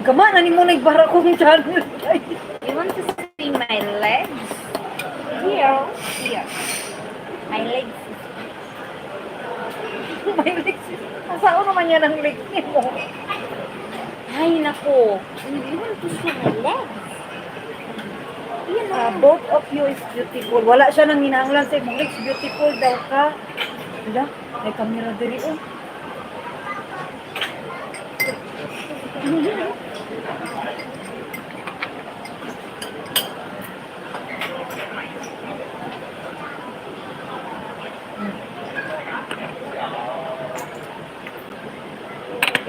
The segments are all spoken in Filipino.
Gama na ni mo nagbara kong channel. You want to see my legs? Here. Here. My legs. May legs. Saan naman yan ang legs ni mo? Ay, nako. You want to see my legs? Yan Both of you is beautiful. Wala siya nang hinahanglan sa imong legs. Beautiful daw ka. Wala, may camera diri oh.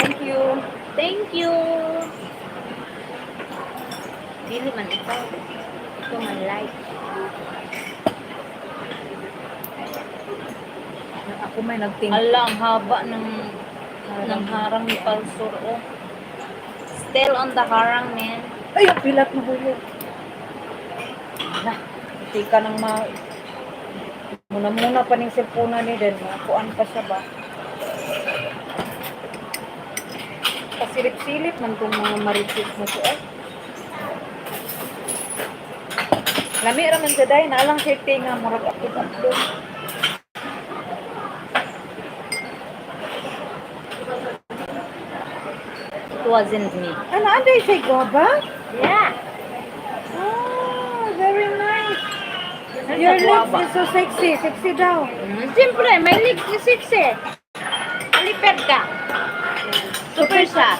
Thank you. Thank you. Dili man ito. Ito man like. Ako may nagting. Ala, ang haba ng harang ni Palsor. Oh. Still on the harang, man. Ay, ang pilat na hulog. Na, hindi ka nang muna pa ning cellphone ni din. Kuan pa siya ba? Pasilip-silip man itong mga maritis mo siya. Lami raman siya dahil. Naalang siya tinga. Murag upload. It wasn't me. Ano, anday siya gaba? Yeah. Ah, very nice. Your lips is so sexy. Sexy daw. Siyempre, may legs ni sexy. Malipad ka. Super siya.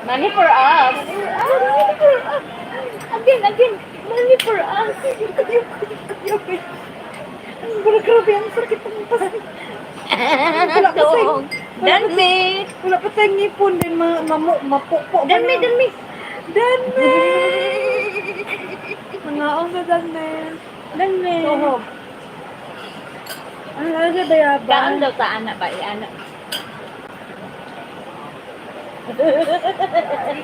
Money for us. Again. Money for us. Grabe, ang sakit ang pas. Danmi. Wala pa tayong ngipon din mapukpo. Danmi. Danme! Mangaong sa Danme. Danmi. Oo. Ang lasa bayabang. Kaan daw sa anak ba? Anak.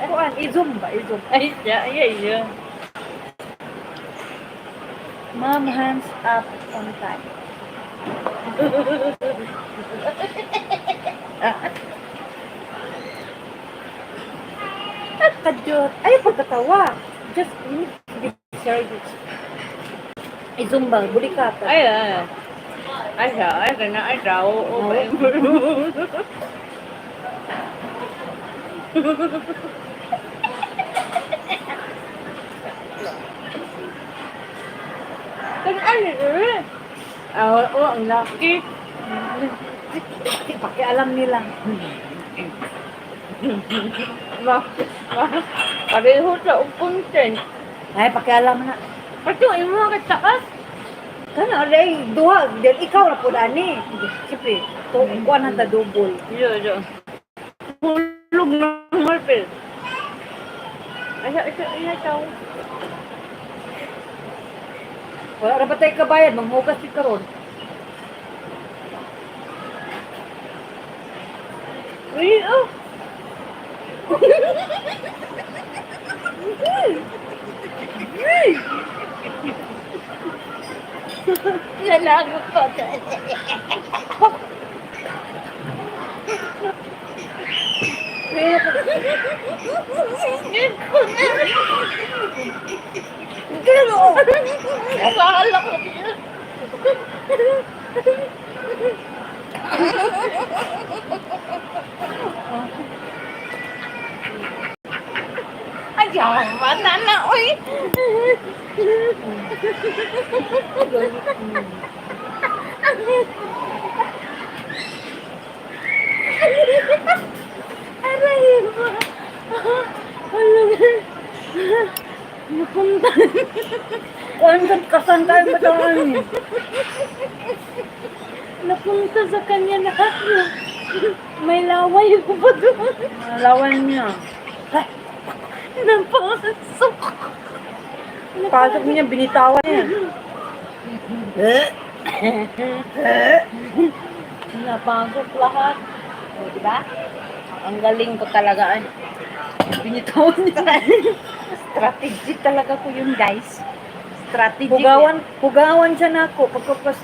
Kuan, i-zoom ba? I-zoom. Ay, siya. Mom, hands up on time. Kadyot. Ay, pagkatawa. Just need to be serious. I-zoom ba? Buli ka pa. Ay, kena ay daw. Kan ano eh? Ang laki. Pakialam nila. Pareho sa content. Ay, pakialam na. Pati yung mga katakas. Kana, ray, duha. Dahil ikaw na po dani. Siyempre, kuan na ta double. Iya. Hulog ng marpil. Ay, ikaw. Wala ra ba tayo kabayad? Manghugas si karon. Uy, oh. Nalagot pa. Gano! Akala ko niya. Ayaw, mata na, uy. Aray mo. Napunta. Kuan kasan tayo matawan eh. Napunta sa kanya na may laway ko pa doon. Lawan niya. Napasok. Pasok niya, binitawan niya. Napagod lahat. O, diba? Ang galing ko talaga. Binitawan niya. Strategy talaga ko yun, guys. Strategy. Pugawan siya na ako. Pagkapas...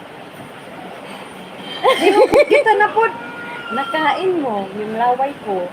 Di mo kita na po. Nakain mo yung laway ko.